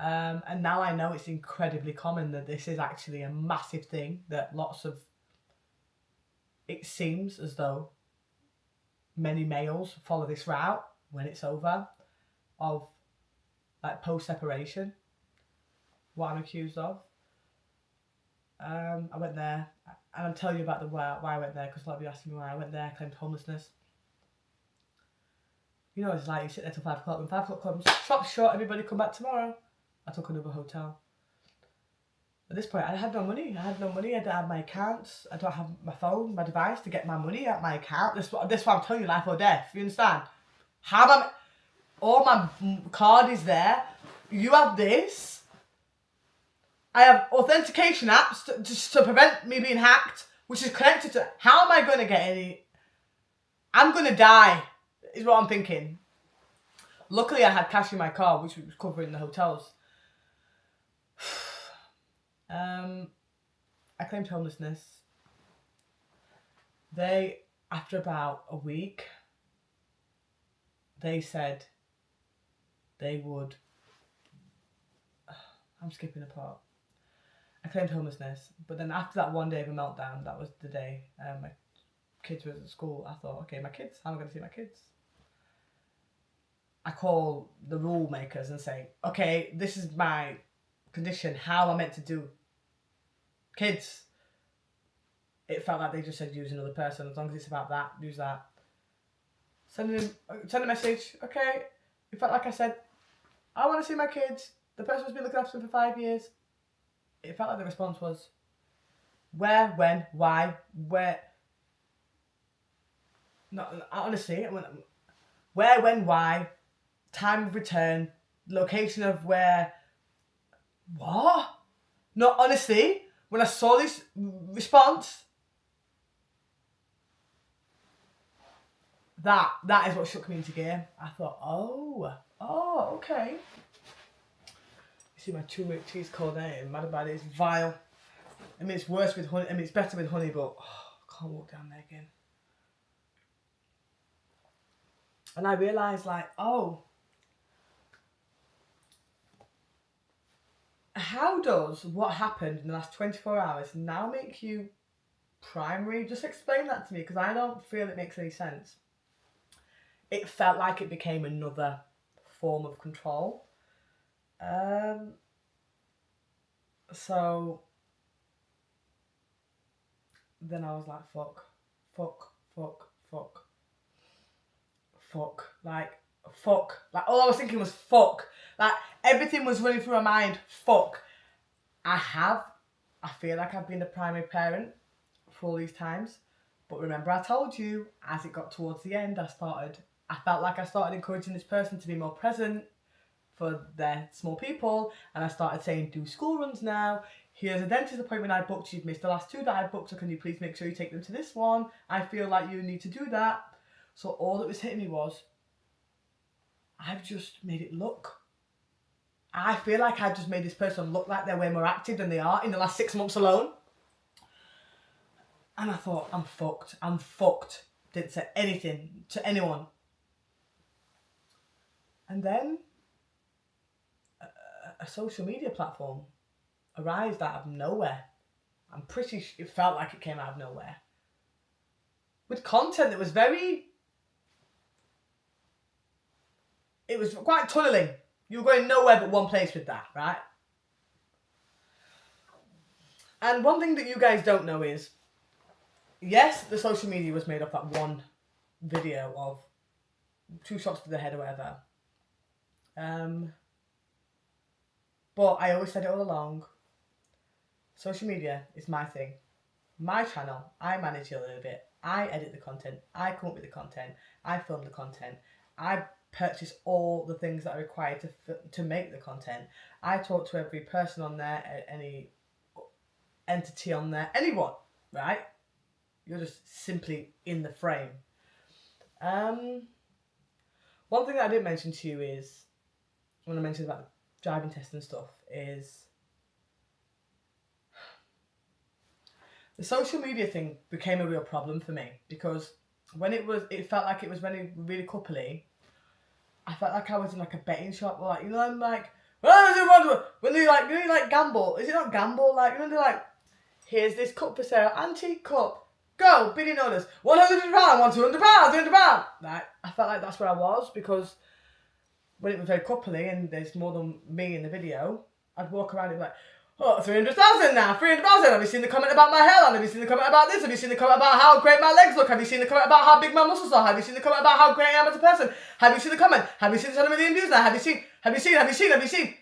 And now I know it's incredibly common that this is actually a massive thing, that it seems as though many males follow this route. when it's over, of like post-separation, what I'm accused of. I went there, and I'm telling you about the why I went there, because a lot of you asking me why I went there. I claimed homelessness. You know what it's like, you sit there till 5 o'clock, when 5 o'clock comes, shop's shut, everybody come back tomorrow. I took another hotel. At this point, I had no money. I don't have my accounts. I don't have my phone, my device to get my money out my account. This is what I'm telling you, life or death. You understand? All my card is there. You have this. I have authentication apps to prevent me being hacked, which is connected to. How am I going to get any? I'm going to die, is what I'm thinking. Luckily, I had cash in my car, which was covering the hotels. I claimed homelessness. They, after about a week, they said they would. I'm skipping a part. I claimed homelessness, but then after that one day of a meltdown, that was the day my kids were at school. I thought, okay, my kids, how am I going to see my kids? I call the rule makers and say, okay, this is my condition. How am I meant to do kids? It felt like they just said use another person. As long as it's about that, use that. Send a message. Okay, it felt like I said, I want to see my kids. The person who's been looking after them for 5 years. It felt like the response was, where, when, why, where. No, honestly, where, when, why, time of return, location of where. What? No, honestly, when I saw this response, that is what shook me into gear. I thought, oh, okay. You see my 2 milk tea's coordinated. I'm mad about it. It's vile. I mean, it's worse with honey. I mean, it's better with honey, but I can't walk down there again. And I realised, like, how does what happened in the last 24 hours now make you primary? Just explain that to me, because I don't feel it makes any sense. It felt like it became another form of control. So then I was like, fuck. Like, all I was thinking was fuck. Like, everything was running through my mind. Fuck. I feel like I've been the primary parent for all these times. But remember, I told you, as it got towards the end, I felt like I started encouraging this person to be more present for their small people. And I started saying, do school runs now. Here's a dentist appointment I booked. You've missed the last 2 that I booked. So can you please make sure you take them to this one? I feel like you need to do that. So all that was hitting me was, I've just made it look. I feel like I've just made this person look like they're way more active than they are in the last 6 months alone. And I thought, I'm fucked. Didn't say anything to anyone. And then a social media platform arose out of nowhere. I'm pretty sure it felt like it came out of nowhere. With content that was it was quite tunneling. You were going nowhere but one place with that, right? And one thing that you guys don't know is, yes, the social media was made of that one video of 2 shots to the head or whatever. But I always said it all along, social media is my thing. My channel, I manage it a little bit. I edit the content. I come up with the content. I film the content. I purchase all the things that are required to make the content. I talk to every person on there, any entity on there, anyone, right? You're just simply in the frame. One thing that I didn't mention to you is, when I mentioned about the driving test and stuff, is the social media thing became a real problem for me, because when it felt like it was really, really coupley. I felt like I was in like a betting shop, like, you know, I'm like, when they like gamble, is it not gamble? Like, you know, they're like, here's this cup for sale, antique cup, Go, bidding orders. £100, £200, £200. Like, I felt like that's where I was, because when it was very coupley and there's more than me in the video, I'd walk around and be like, oh, 300,000 now, 300,000. Have you seen the comment about my hairline? Have you seen the comment about this? Have you seen the comment about how great my legs look? Have you seen the comment about how big my muscles are? Have you seen the comment about how great I am as a person? Have you seen the comment? Have you seen 10 million views now? Have you seen?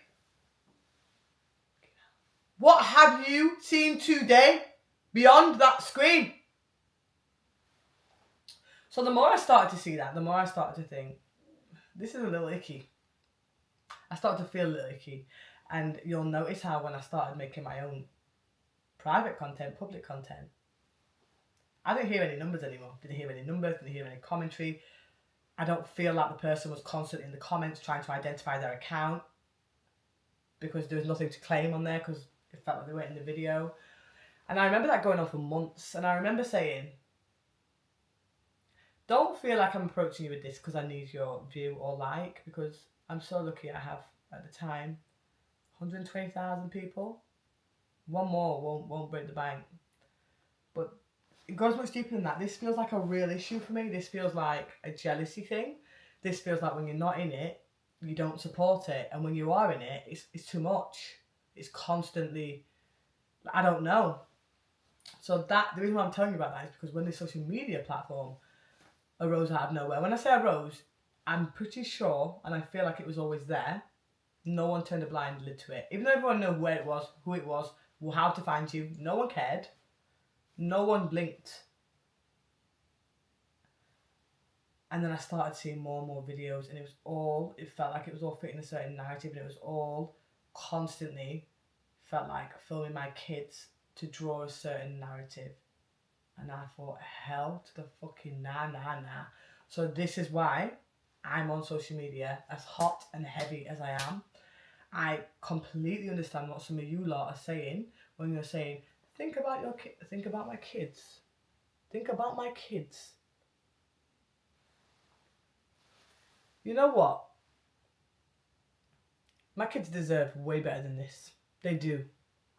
What have you seen today beyond that screen? So the more I started to see that, the more I started to think, this is a little icky. I started to feel a little icky. And you'll notice how when I started making my own private content, public content, I didn't hear any numbers anymore. Didn't hear any numbers, didn't hear any commentary. I don't feel like the person was constantly in the comments trying to identify their account, because there was nothing to claim on there, because it felt like they weren't in the video. And I remember that going on for months. And I remember saying, don't feel like I'm approaching you with this because I need your view or like, because I'm so lucky I have, at the time, 120,000 people. One more won't break the bank. But it goes much deeper than that. This feels like a real issue for me. This feels like a jealousy thing. This feels like when you're not in it, you don't support it. And when you are in it, it's too much. It's constantly, I don't know. So the reason why I'm telling you about that is because when this social media platform arose out of nowhere, when I say arose, I'm pretty sure, and I feel like it was always there, no one turned a blind lid to it. Even though everyone knew where it was, who it was, how to find you, no one cared. No one blinked. And then I started seeing more and more videos, and it felt like it was all fitting a certain narrative, and it was all constantly felt like filming my kids to draw a certain narrative. And I thought, hell to the fucking nah. So this is why I'm on social media, as hot and heavy as I am. I completely understand what some of you lot are saying when you're saying, think about your kids, think about my kids. Think about my kids. You know what? My kids deserve way better than this. They do.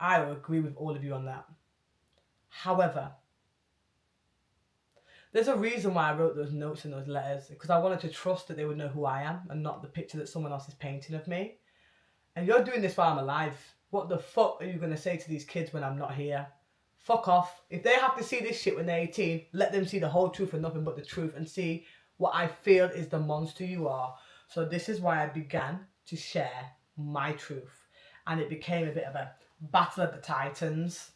I will agree with all of you on that. However, there's a reason why I wrote those notes and those letters, because I wanted to trust that they would know who I am and not the picture that someone else is painting of me. And you're doing this while I'm alive. What the fuck are you going to say to these kids when I'm not here? Fuck off. If they have to see this shit when they're 18, let them see the whole truth and nothing but the truth, and see what I feel is the monster you are. So this is why I began to share my truth. And it became a bit of a battle of the titans.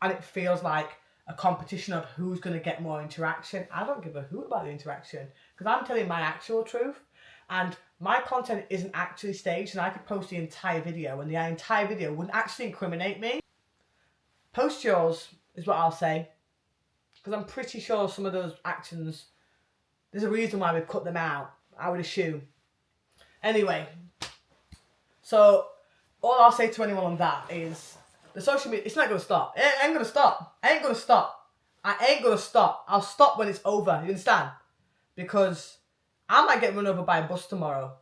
And it feels like a competition of who's going to get more interaction. I don't give a hoot about the interaction, because I'm telling my actual truth. And my content isn't actually staged, and I could post the entire video, and the entire video wouldn't actually incriminate me. Post yours is what I'll say, because I'm pretty sure some of those actions, there's a reason why we've cut them out, I would assume. Anyway, so all I'll say to anyone on that is, the social media, it's not going to stop. It ain't going to stop. I ain't going to stop. I'll stop when it's over. You understand? Because I might get run over by a bus tomorrow.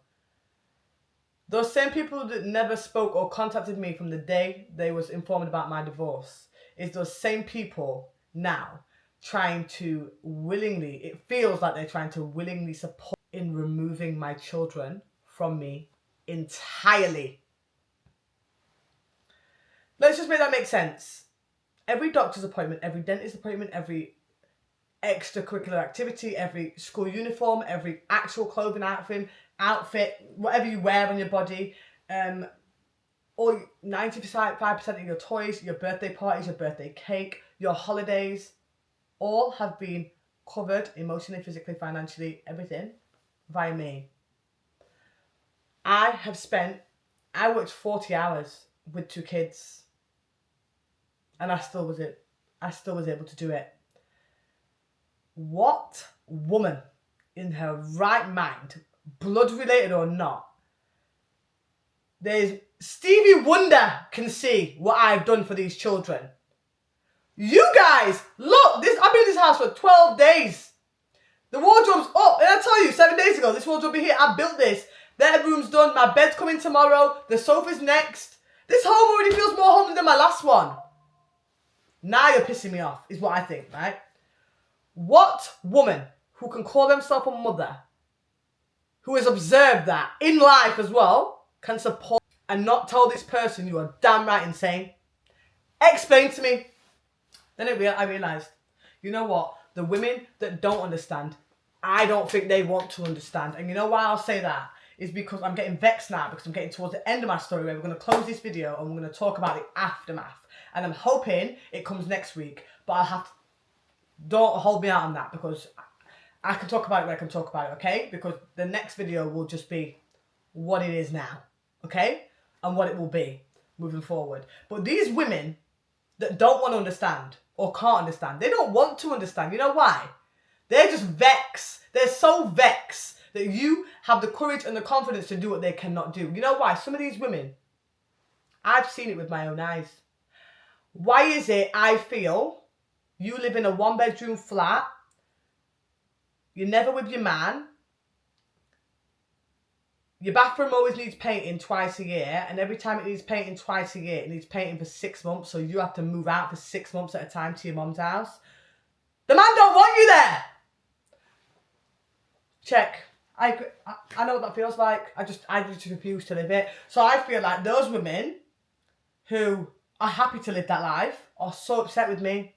Those same people that never spoke or contacted me from the day they was informed about my divorce is those same people now trying to willingly, it feels like they're trying to willingly support in removing my children from me entirely. Let's just make that make sense. Every doctor's appointment, every dentist appointment, every extracurricular activity, every school uniform, every actual clothing outfit, whatever you wear on your body, all 95% of your toys, your birthday parties, your birthday cake, your holidays, all have been covered emotionally, physically, financially, everything via me. I worked 40 hours with 2 kids, and I still was able to do it. What woman in her right mind, blood related or not, there's Stevie Wonder can see what I've done for these children. You guys, look, I've been in this house for 12 days. The wardrobe's up, and I tell you, 7 days ago, this wardrobe here, I built this. Their room's done, my bed's coming tomorrow, the sofa's next. This home already feels more homely than my last one. Now you're pissing me off, is what I think, right? What woman who can call themselves a mother, who has observed that in life as well, can support and not tell this person you are damn right insane? Explain to me. Then I realised, you know what? The women that don't understand, I don't think they want to understand. And you know why I'll say that? Is because I'm getting vexed now, because I'm getting towards the end of my story where we're going to close this video and we're going to talk about the aftermath. And I'm hoping it comes next week, but I'll have to, don't hold me out on that, because I can talk about it when I can talk about it, okay? Because the next video will just be what it is now, okay? And what it will be moving forward. But these women that don't want to understand or can't understand, they don't want to understand. You know why? They're just vexed. They're so vexed that you have the courage and the confidence to do what they cannot do. You know why? Some of these women, I've seen it with my own eyes. Why is it I feel you live in a 1-bedroom flat, you're never with your man, your bathroom always needs painting twice a year, and every time it needs painting twice a year, it needs painting for 6 months, so you have to move out for 6 months at a time to your mum's house? The man don't want you there! Check. I know what that feels like. I just refuse to live it. So I feel like those women who are happy to live that life are so upset with me.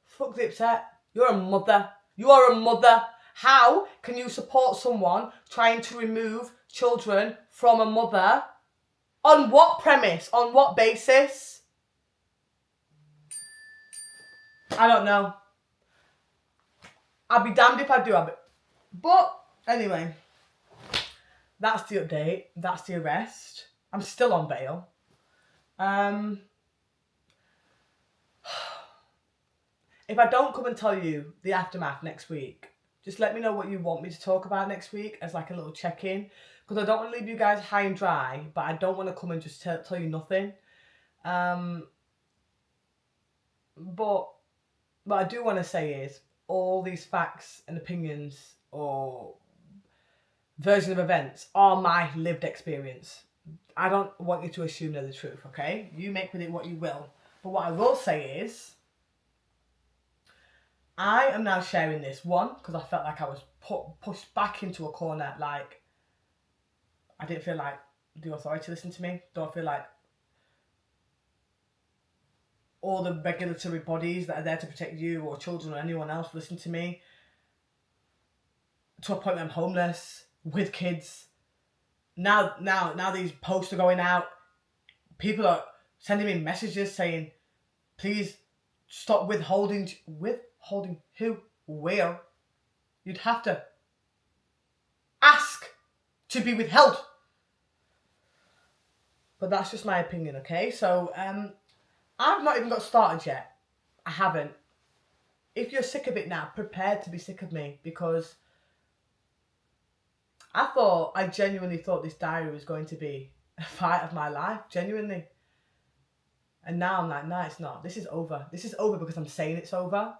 Fuck the upset. You're a mother. You are a mother. How can you support someone trying to remove children from a mother? On what premise? On what basis? I don't know. I'll be damned if I do. But anyway, that's the update. That's the arrest. I'm still on bail. If I don't come and tell you the aftermath next week, just let me know what you want me to talk about next week as like a little check-in. Because I don't want to leave you guys high and dry, but I don't want to come and just tell you nothing. But what I do want to say is all these facts and opinions or version of events are my lived experience. I don't want you to assume they're the truth, okay? You make with it what you will. But what I will say is, I am now sharing this, one, because I felt like I was pushed back into a corner, like I didn't feel like the authority listened to me. Don't feel like all the regulatory bodies that are there to protect you or children or anyone else listen to me. To a point where I'm homeless, with kids. Now these posts are going out. People are sending me messages saying, please stop withholding. Withholding who? Where? You'd have to ask to be withheld. But that's just my opinion, okay? So, I've not even got started yet. I haven't. If you're sick of it now, prepare to be sick of me, because I genuinely thought this diary was going to be a fight of my life, genuinely. And now I'm like, no, it's not. This is over. This is over because I'm saying it's over.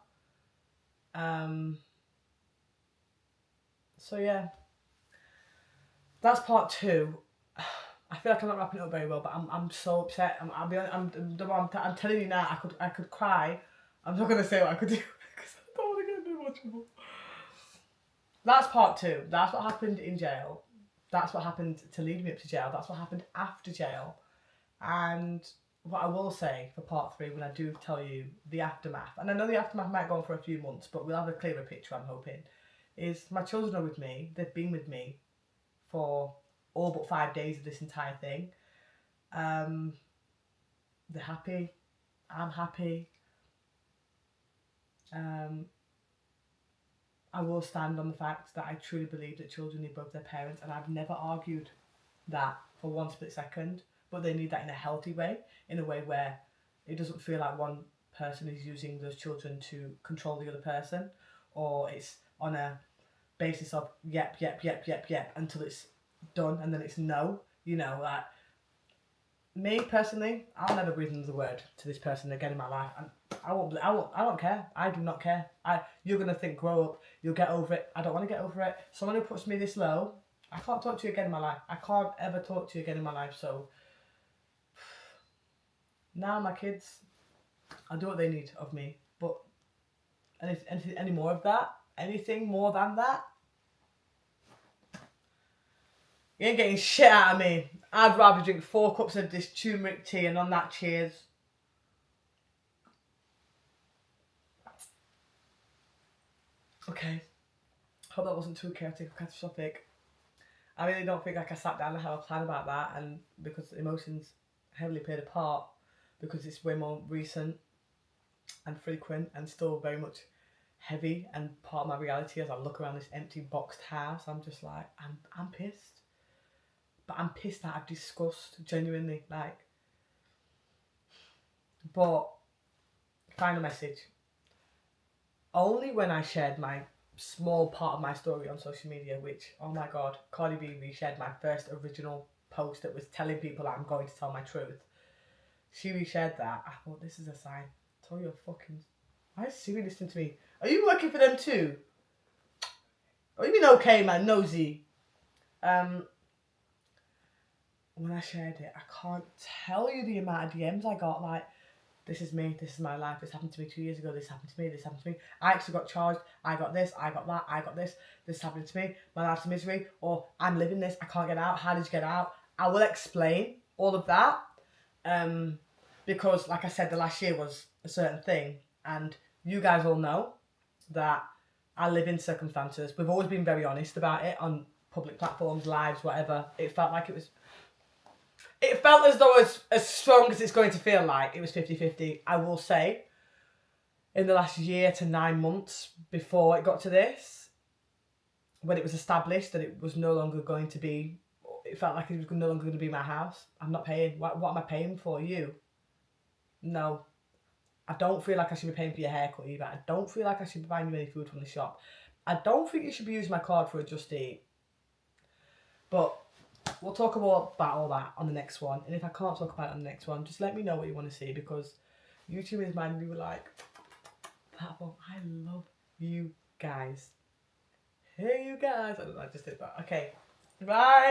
So yeah, that's part 2. I feel like I'm not wrapping it up very well, but I'm so upset. I'll be honest, I'm telling you now, I could cry. I'm not gonna say what I could do because I don't want to get in too much trouble. That's part 2. That's what happened in jail. That's what happened to lead me up to jail. That's what happened after jail. And what I will say for part 3, when I do tell you the aftermath, and I know the aftermath might go on for a few months, but we'll have a clearer picture, I'm hoping, is my children are with me. They've been with me for all but 5 days of this entire thing. They're happy. I'm happy. I will stand on the fact that I truly believe that children need both their parents, and I've never argued that for one split second, but they need that in a healthy way, in a way where it doesn't feel like one person is using those children to control the other person, or it's on a basis of yep until it's done and then it's no. You know, like me personally, I'll never breathe another word to this person again in my life, and I don't care. I do not care. You're gonna think, grow up, you'll get over it. I don't want to get over it. Someone who puts me this low, I can't talk to you again in my life. I can't ever talk to you again in my life. So now my kids, I'll do what they need of me, but any more of that? Anything more than that? You ain't getting shit out of me. I'd rather drink 4 cups of this turmeric tea and on that cheers. Okay. Hope that wasn't too chaotic or catastrophic. I really don't think like I sat down and had a plan about that, and because emotions heavily played a part, because it's way more recent and frequent and still very much heavy and part of my reality as I look around this empty boxed house. I'm just like, I'm pissed. But I'm pissed out of disgust, genuinely, like. But final message. Only when I shared my small part of my story on social media, which, oh my god, Cardi B reshared my first original post that was telling people that I'm going to tell my truth. She reshared that. I thought, this is a sign. Tell your fucking... Why is Siri listening to me? Are you working for them too? Oh, you mean okay, man, nosy. When I shared it, I can't tell you the amount of DMs I got, like, this is me, this is my life, this happened to me 2 years ago, this happened to me, this happened to me, I actually got charged, I got this, I got that, I got this happened to me, my life's a misery, or I'm living this, I can't get out, how did you get out? I will explain all of that, because like I said, the last year was a certain thing, and you guys all know that I live in circumstances. We've always been very honest about it on public platforms, lives, whatever. It felt as though as strong as it's going to feel like, it was 50-50. I will say, in the last year to 9 months before it got to this, when it was established that it was no longer going to be, it felt like it was no longer going to be my house. I'm not paying. What am I paying for? You? No. I don't feel like I should be paying for your haircut either. I don't feel like I should be buying you any food from the shop. I don't think you should be using my card for a Just Eat. But we'll talk about all that on the next one. And if I can't talk about it on the next one, just let me know what you want to see, because YouTube is mine. We were like, platform. I love you guys. Hey, you guys. I just did that. Okay. Bye.